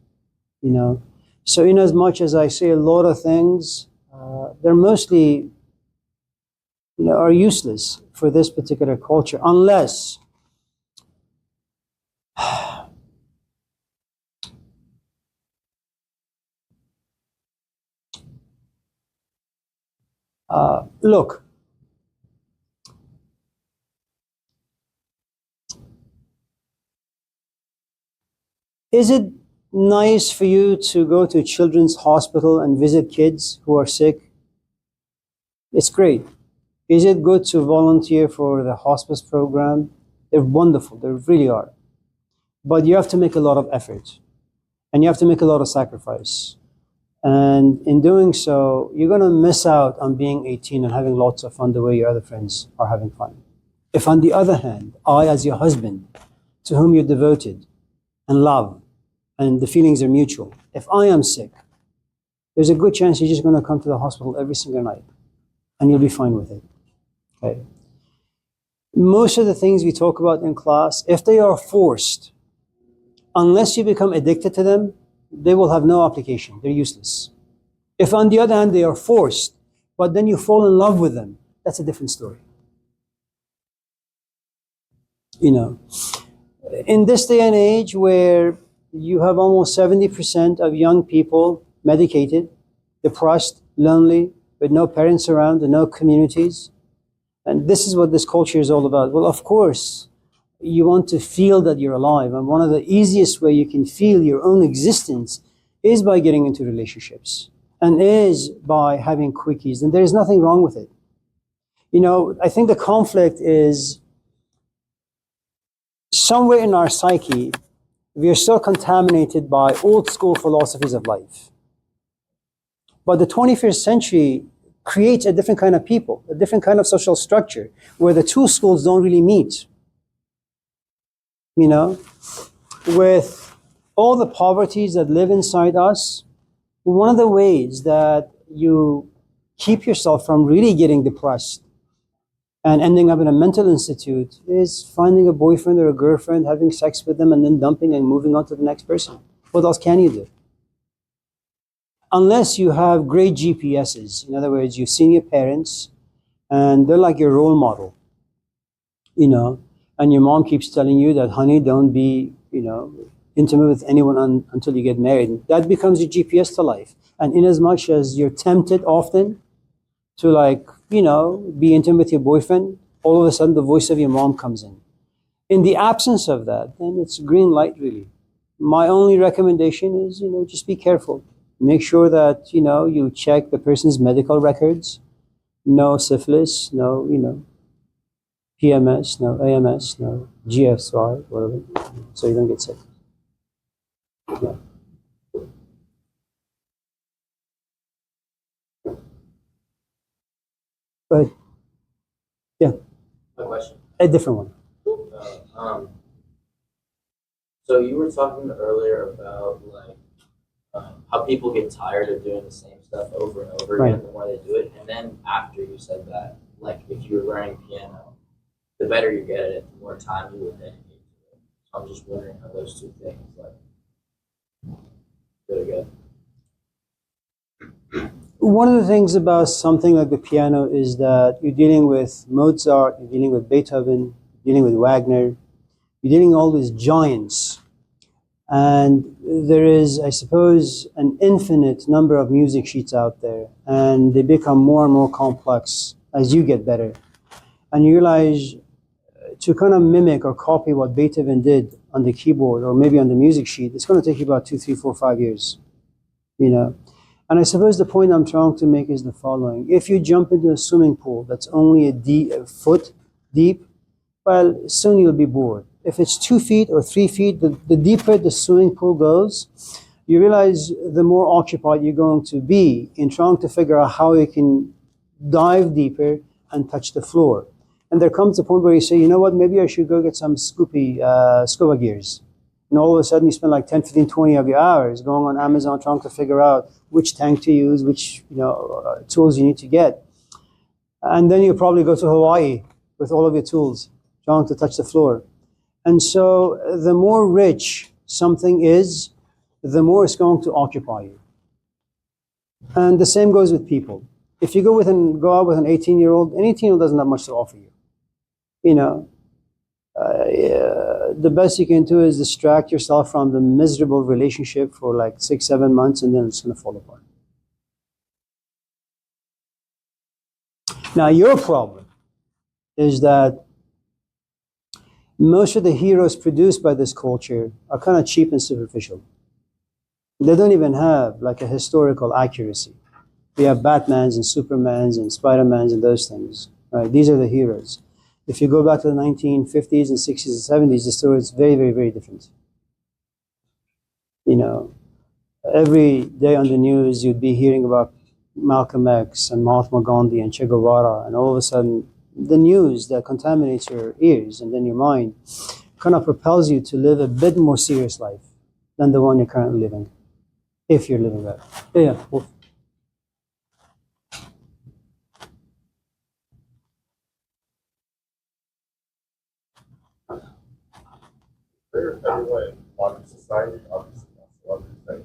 So in as much as I say a lot of things, they're mostly, are useless for this particular culture, unless look, is it nice for you to go to a children's hospital and visit kids who are sick? It's great. Is it good to volunteer for the hospice program? They're wonderful, they really are. But you have to make a lot of effort, and you have to make a lot of sacrifice. And in doing so, you're going to miss out on being 18 and having lots of fun the way your other friends are having fun. If on the other hand, I as your husband, to whom you're devoted and love, and the feelings are mutual, if I am sick, there's a good chance you're just going to come to the hospital every single night, and you'll be fine with it. Okay. Most of the things we talk about in class, if they are forced, unless you become addicted to them, they will have no application. They're useless. If on the other hand they are forced, but then you fall in love with them, that's a different story. You know, in this day and age where you have almost 70% of young people medicated, depressed, lonely, with no parents around and no communities, and this is what this culture is all about. Well, of course, you want to feel that you're alive, and one of the easiest way you can feel your own existence is by getting into relationships, and is by having quickies, and there is nothing wrong with it. You know, I think the conflict is somewhere in our psyche, we are still contaminated by old school philosophies of life. But the 21st century creates a different kind of people, a different kind of social structure, where the two schools don't really meet. You know, with all the poverties that live inside us, one of the ways that you keep yourself from really getting depressed and ending up in a mental institute is finding a boyfriend or a girlfriend, having sex with them, and then dumping and moving on to the next person. What else can you do? Unless you have great GPSs. In other words, you've seen your parents and they're like your role model, you know, and your mom keeps telling you that, honey, don't be, you know, intimate with anyone until you get married. That becomes your GPS to life. And in as much as you're tempted often to, like, you know, be intimate with your boyfriend, all of a sudden the voice of your mom comes in. In the absence of that, then it's green light, really. My only recommendation is, you know, just be careful. Make sure that, you know, you check the person's medical records. No syphilis, no, you know, PMS, no AMS, no GFY, whatever, so you don't get sick. Yeah. But, yeah, My question. a different one. So you were talking earlier about like how people get tired of doing the same stuff over and over again Right. the more they do it, and then after you said that, like if you were learning piano, the better you get at it, the more time you would dedicate to it. So I'm just wondering how those two things like go together. One of the things about something like the piano is that you're dealing with Mozart, you're dealing with Beethoven, you're dealing with Wagner, you're dealing with all these giants. And there is, I suppose, an infinite number of music sheets out there, and they become more and more complex as you get better. And you realize to kind of mimic or copy what Beethoven did on the keyboard or maybe on the music sheet, it's going to take you about 2, 3, 4, 5 years, you know. And I suppose the point I'm trying to make is the following. If you jump into a swimming pool that's only a foot deep, well, soon you'll be bored. If it's 2 feet or 3 feet, the deeper the swimming pool goes, you realize the more occupied you're going to be in trying to figure out how you can dive deeper and touch the floor. And there comes a point where you say, you know what, maybe I should go get some scuba gears. And all of a sudden you spend like 10, 15, 20 of your hours going on Amazon trying to figure out which tank to use, which, you know, tools you need to get. And then you probably go to Hawaii with all of your tools, trying to touch the floor. And so the more rich something is, the more it's going to occupy you. And the same goes with people. If you go out with an 18-year-old, an 18-year-old doesn't have much to offer you. You know, the best you can do is distract yourself from the miserable relationship for like 6, 7 months, and then it's going to fall apart. Now, your problem is that most of the heroes produced by this culture are kind of cheap and superficial. They don't even have like a historical accuracy. We have Batmans and Supermans and Spider-Mans and those things, right? These are the heroes. If you go back to the 1950s and 60s and 70s, the story is very, very, very different. You know, every day on the news, you'd be hearing about Malcolm X and Mahatma Gandhi and Che Guevara, and all of a sudden, the news that contaminates your ears and then your mind kind of propels you to live a bit more serious life than the one you're currently living, if you're living that. Yeah. Well, There, everyone in modern society, obviously, that's a lot of like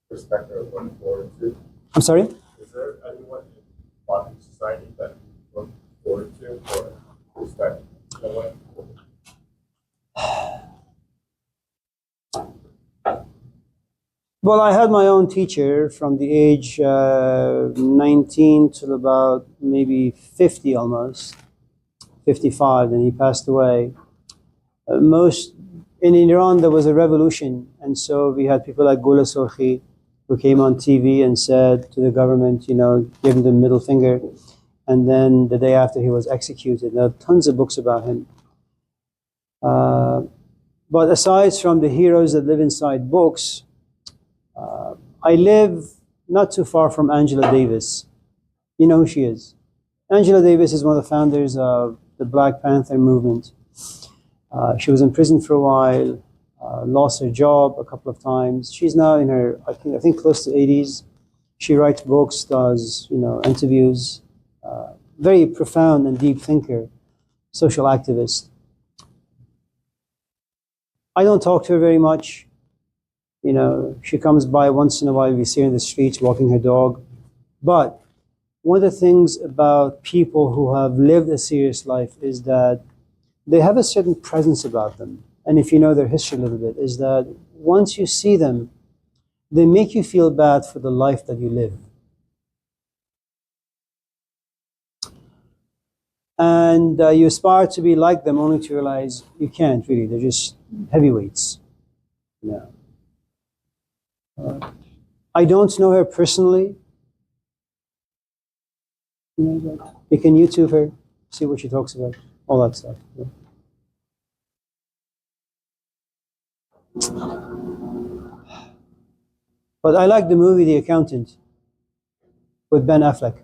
perspective of looking forward to. I'm sorry? Is there anyone in modern society that you look forward to or respect in a way? Well, I had my own teacher from the age 19 till about maybe 50 almost, 55, and he passed away. Most in Iran there was a revolution, and so we had people like Gula Sorkhi who came on TV and said to the government, you know, give him the middle finger, and then the day after he was executed. There are tons of books about him. But aside from the heroes that live inside books, I live not too far from Angela Davis. You know who she is. Angela Davis is one of the founders of the Black Panther movement. She was in prison for a while, lost her job a couple of times. She's now in her, I think close to 80s. She writes books, does, you know, interviews. Very profound and deep thinker, social activist. I don't talk to her very much. You know, she comes by once in a while. We see her in the streets walking her dog. But one of the things about people who have lived a serious life is that they have a certain presence about them. And if you know their history a little bit, is that once you see them, they make you feel bad for the life that you live. And you aspire to be like them only to realize you can't really. They're just heavyweights. You know. I don't know her personally. You know, but you can YouTube her, see what she talks about, all that stuff. Yeah. But I like the movie The Accountant with Ben Affleck.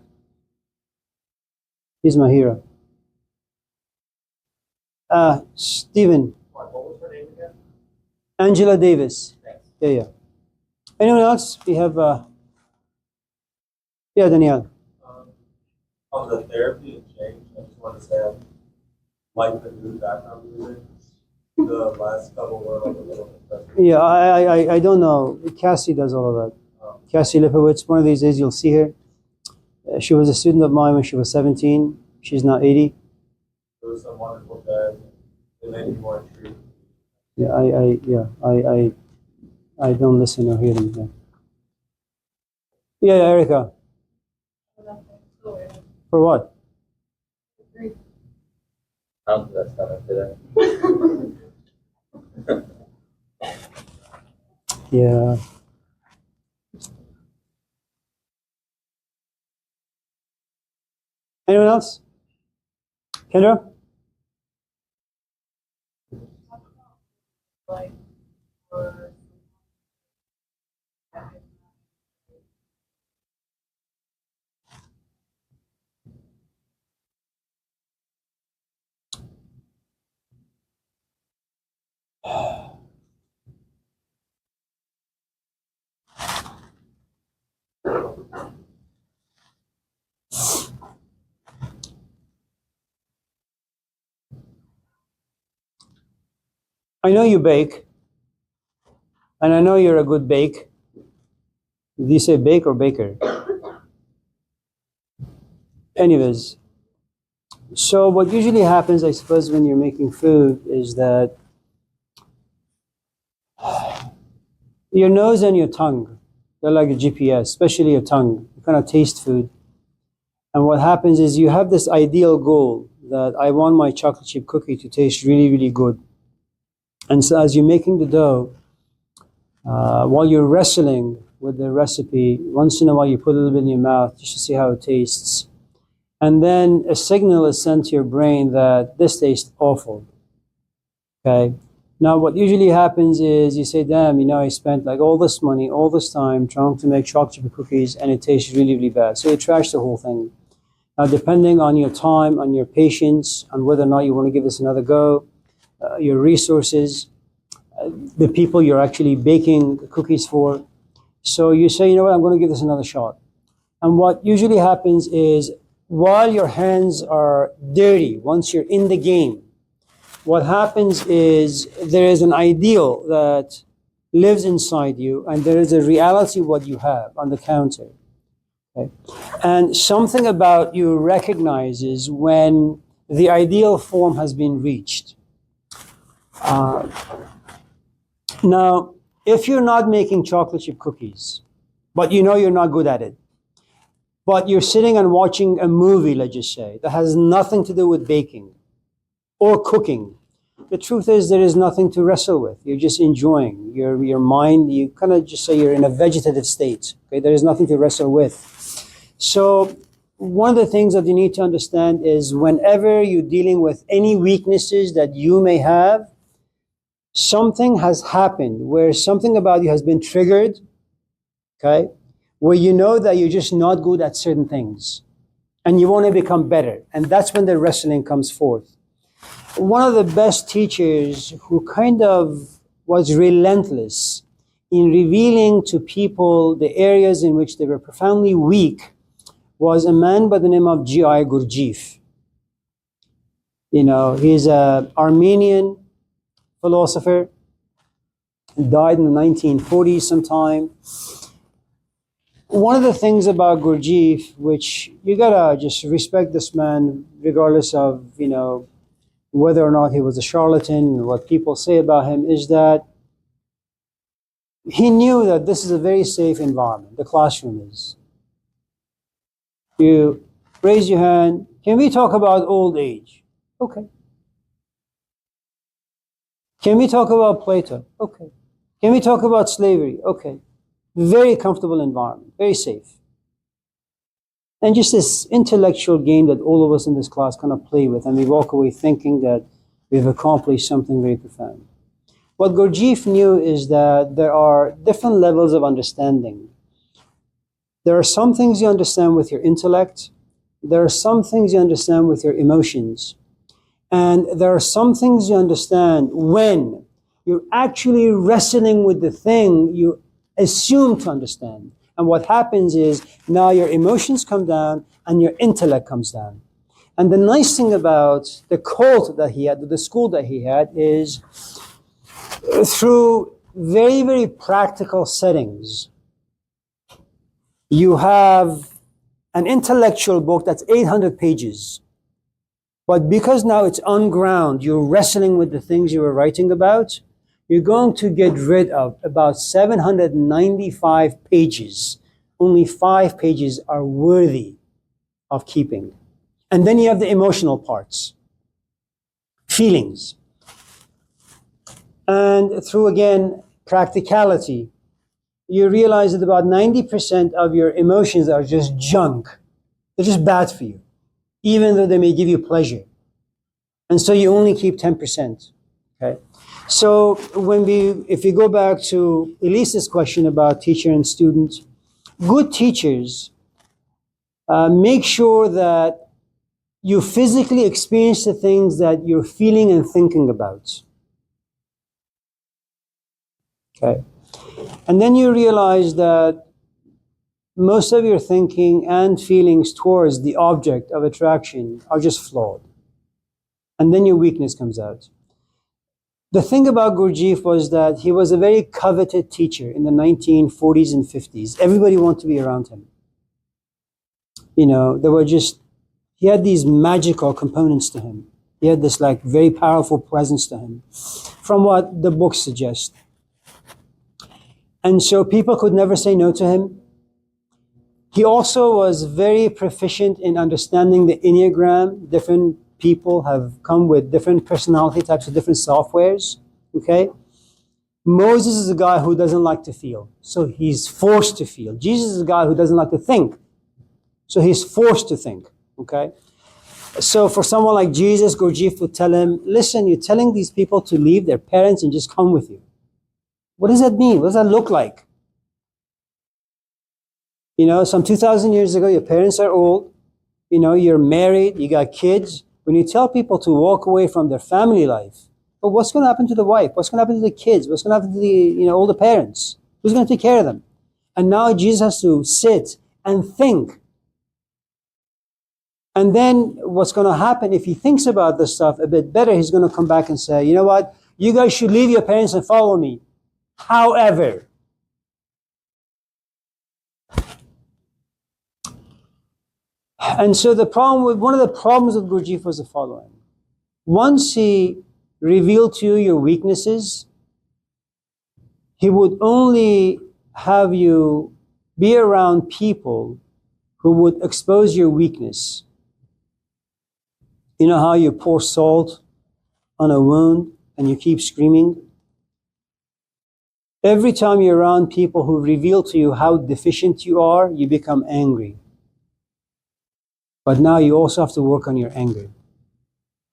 He's my hero. Stephen. What was her name again? Angela Davis. Thanks. Yeah. Anyone else? We have, Danielle. On the therapy and change, I just want to say I like the new background music. The last couple were like a little bit better. Yeah, I don't know. Cassie does all of that. Cassie Lipowitz, one of these days you'll see her. She was a student of mine when she was 17. She's now 80. There was some wonderful beds. They made me more intrigued. Yeah, I don't listen or hear them. Yeah, Erica. For what? I don't think that's coming today. Yeah. Anyone else? Kendra? Like, or I know you bake, and I know you're a good bake. Do you say bake or baker? Anyways, so what usually happens, I suppose, when you're making food is that your nose and your tongue, they're like a GPS, especially your tongue. You kind of taste food. And what happens is you have this ideal goal that I want my chocolate chip cookie to taste really, really good. And so as you're making the dough, while you're wrestling with the recipe, once in a while you put a little bit in your mouth just to see how it tastes. And then a signal is sent to your brain that this tastes awful. Okay? Now what usually happens is you say, damn, you know, I spent like all this money, all this time trying to make chocolate chip cookies and it tastes really, really bad. So you trash the whole thing. Now depending on your time, on your patience, on whether or not you want to give this another go, your resources, the people you're actually baking the cookies for. So you say, you know what, I'm going to give this another shot. And what usually happens is while your hands are dirty, once you're in the game, what happens is there is an ideal that lives inside you and there is a reality what you have on the counter. Okay? And something about you recognizes when the ideal form has been reached. Now, if you're not making chocolate chip cookies, but you know you're not good at it, but you're sitting and watching a movie, let's just say, that has nothing to do with baking or cooking, the truth is there is nothing to wrestle with. You're just enjoying your mind. You kind of just say you're in a vegetative state. Okay, there is nothing to wrestle with. So one of the things that you need to understand is whenever you're dealing with any weaknesses that you may have, something has happened where something about you has been triggered, okay, where you know that you're just not good at certain things and you want to become better. And that's when the wrestling comes forth. One of the best teachers who kind of was relentless in revealing to people the areas in which they were profoundly weak was a man by the name of G.I. Gurdjieff. You know, he's an Armenian philosopher, died in the 1940s sometime. One of the things about Gurdjieff, which you gotta just respect this man regardless of, you know, whether or not he was a charlatan, what people say about him, is that he knew that this is a very safe environment, the classroom is. You raise your hand, can we talk about old age? Okay. Can we talk about Plato? Okay. Can we talk about slavery? Okay. Very comfortable environment, very safe. And just this intellectual game that all of us in this class kind of play with, and we walk away thinking that we've accomplished something very profound. What Gurdjieff knew is that there are different levels of understanding. There are some things you understand with your intellect. There are some things you understand with your emotions. And there are some things you understand when you're actually wrestling with the thing you assume to understand. And what happens is now your emotions come down and your intellect comes down. And the nice thing about the cult that he had, the school that he had, is through very, very practical settings, you have an intellectual book that's 800 pages. But because now it's on ground, you're wrestling with the things you were writing about, you're going to get rid of about 795 pages. Only 5 pages are worthy of keeping. And then you have the emotional parts, feelings. And through, again, practicality, you realize that about 90% of your emotions are just junk. They're just bad for you, even though they may give you pleasure. And so you only keep 10%. Okay? So if you go back to Elise's question about teacher and student, good teachers make sure that you physically experience the things that you're feeling and thinking about. Okay? And then you realize that most of your thinking and feelings towards the object of attraction are just flawed. And then your weakness comes out. The thing about Gurdjieff was that he was a very coveted teacher in the 1940s and 50s. Everybody wanted to be around him. You know, he had these magical components to him. He had this like very powerful presence to him, from what the books suggest. And so people could never say no to him. He also was very proficient in understanding the Enneagram. Different people have come with different personality types of different softwares, okay? Moses is a guy who doesn't like to feel, so he's forced to feel. Jesus is a guy who doesn't like to think, so he's forced to think, okay? So for someone like Jesus, Gurdjieff would tell him, listen, you're telling these people to leave their parents and just come with you. What does that mean? What does that look like? You know, some 2,000 years ago, your parents are old, you know, you're married, you got kids. When you tell people to walk away from their family life, but what's going to happen to the wife? What's going to happen to the kids? What's going to happen to the, all the parents? Who's going to take care of them? And now Jesus has to sit and think. And then what's going to happen if he thinks about this stuff a bit better, he's going to come back and say, you know what? You guys should leave your parents and follow me. However, And so one of the problems with Gurdjieff was the following. Once he revealed to you your weaknesses, he would only have you be around people who would expose your weakness. You know how you pour salt on a wound and you keep screaming? Every time you're around people who reveal to you how deficient you are, you become angry. But now you also have to work on your anger,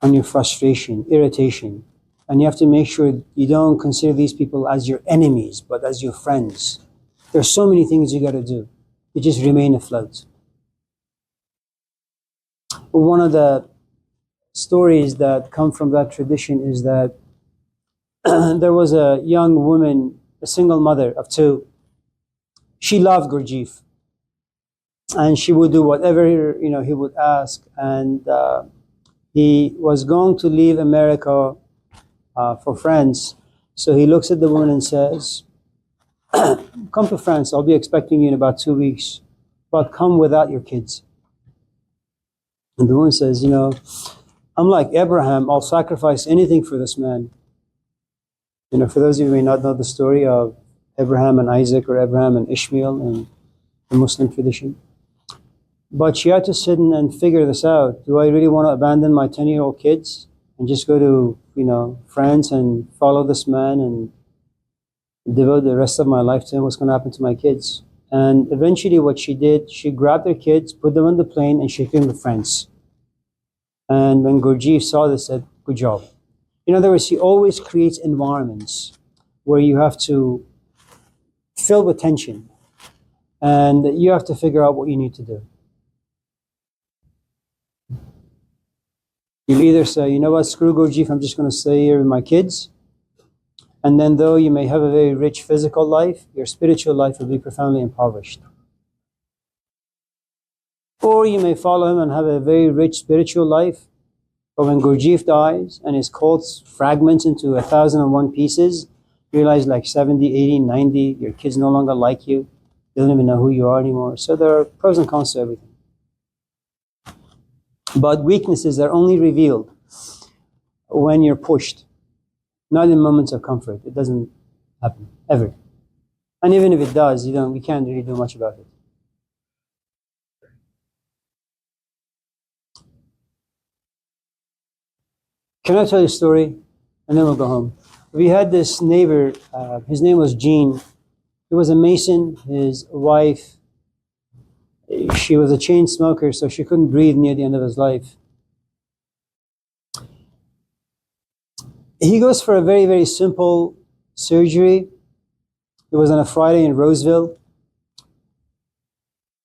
on your frustration, irritation. And you have to make sure you don't consider these people as your enemies, but as your friends. There's so many things you got to do to just remain afloat. One of the stories that come from that tradition is that there was a young woman, a single mother of two. She loved Gurdjieff, and she would do whatever he would ask. And he was going to leave America for France. So he looks at the woman and says, "Come to France. I'll be expecting you in about 2 weeks, but come without your kids." And the woman says, "I'm like Abraham. I'll sacrifice anything for this man." For those of you who may not know the story of Abraham and Isaac, or Abraham and Ishmael in the Muslim tradition. But she had to sit and figure this out. Do I really want to abandon my 10-year-old kids and just go to, France and follow this man and devote the rest of my life to him? What's going to happen to my kids? And eventually what she did, she grabbed her kids, put them on the plane, and she came to France. And when Gurdjieff saw this, said, "Good job." In other words, he always creates environments where you have to fill with tension, and you have to figure out what you need to do. You'll either say, "You know what, screw Gurdjieff, I'm just going to stay here with my kids." And then though you may have a very rich physical life, your spiritual life will be profoundly impoverished. Or you may follow him and have a very rich spiritual life, but when Gurdjieff dies and his cult fragments into 1,001 pieces, you realize like 70, 80, 90, your kids no longer like you. They don't even know who you are anymore. So there are pros and cons to everything. But weaknesses are only revealed when you're pushed, not in moments of comfort. It doesn't happen, ever. And even if it does, we can't really do much about it. Can I tell you a story? And then we'll go home. We had this neighbor, his name was Gene. He was a Mason. His wife, she was a chain smoker, so she couldn't breathe near the end of his life. He goes for a very, very simple surgery. It was on a Friday in Roseville.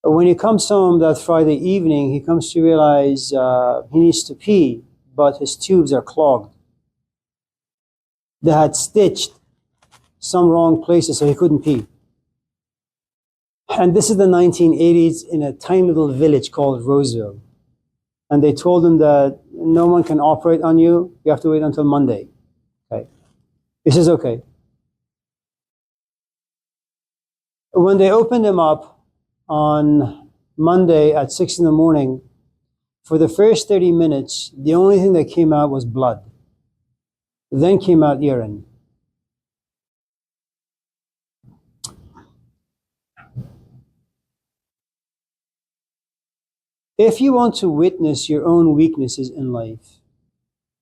When he comes home that Friday evening, he comes to realize he needs to pee, but his tubes are clogged. They had stitched some wrong places, so he couldn't pee. And this is the 1980s in a tiny little village called Roseville. And they told him that no one can operate on you. You have to wait until Monday. Okay. He says, okay. When they opened him up on Monday at 6 in the morning, for the first 30 minutes, the only thing that came out was blood. Then came out urine. If you want to witness your own weaknesses in life,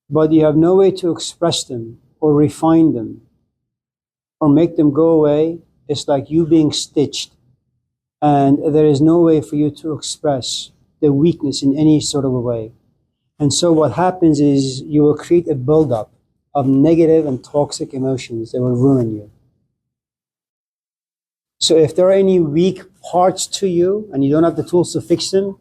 but you have no way to express them or refine them or make them go away, it's like you being stitched, and there is no way for you to express the weakness in any sort of a way. And so what happens is you will create a buildup of negative and toxic emotions that will ruin you. So if there are any weak parts to you and you don't have the tools to fix them,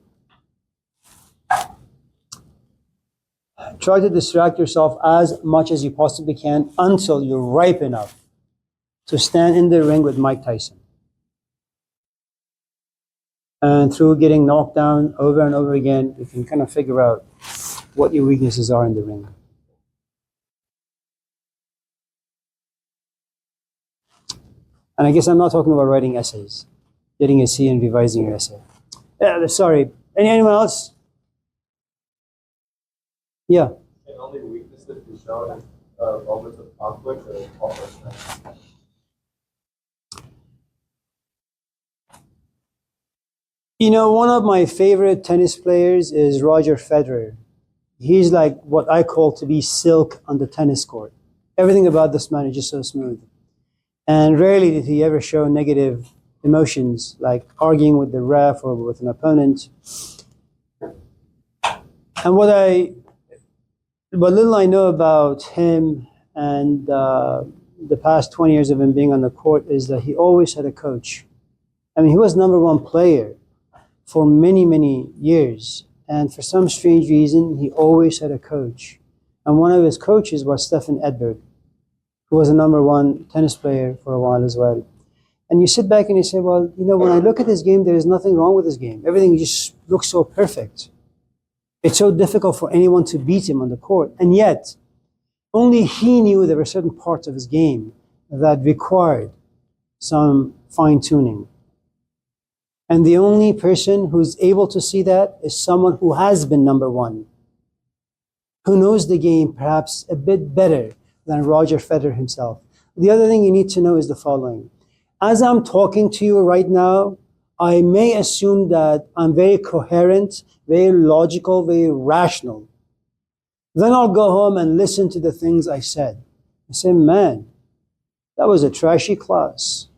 try to distract yourself as much as you possibly can until you're ripe enough to stand in the ring with Mike Tyson. And through getting knocked down over and over again, you can kind of figure out what your weaknesses are in the ring. And I guess I'm not talking about writing essays, getting a C and revising your essay. Sorry, Anyone else? Yeah. And only weaknesses be shown in moments of conflict or also strength. You know, one of my favorite tennis players is Roger Federer. He's like what I call to be silk on the tennis court. Everything about this man is just so smooth. And rarely did he ever show negative emotions, like arguing with the ref or with an opponent. And what little I know about him and the past 20 years of him being on the court is that he always had a coach. I mean, he was number one player for many, many years. And for some strange reason, he always had a coach. And one of his coaches was Stefan Edberg, who was a number one tennis player for a while as well. And you sit back and you say, well, you know, when I look at this game, there is nothing wrong with this game. Everything just looks so perfect. It's so difficult for anyone to beat him on the court. And yet, only he knew there were certain parts of his game that required some fine-tuning. And the only person who's able to see that is someone who has been number one, who knows the game perhaps a bit better than Roger Federer himself. The other thing you need to know is the following. As I'm talking to you right now, I may assume that I'm very coherent, very logical, very rational. Then I'll go home and listen to the things I said. I say, man, that was a trashy class.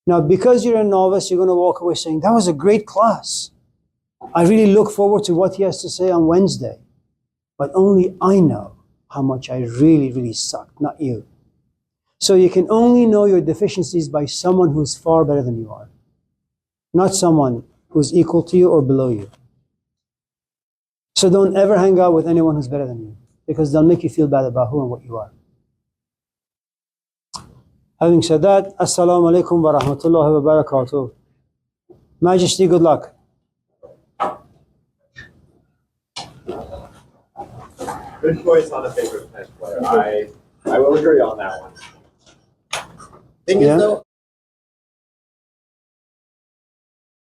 Now, because you're a novice, you're going to walk away saying, that was a great class. I really look forward to what he has to say on Wednesday. But only I know how much I really, really sucked, not you. So you can only know your deficiencies by someone who's far better than you are, not someone who's equal to you or below you. So don't ever hang out with anyone who's better than you, because they'll make you feel bad about who and what you are. Having said that, Assalamu alaikum wa rahmatullahi wa barakatuh. Majesty, good luck. Good choice on a favorite tennis player. I will agree on that one. Thing Yeah. is though,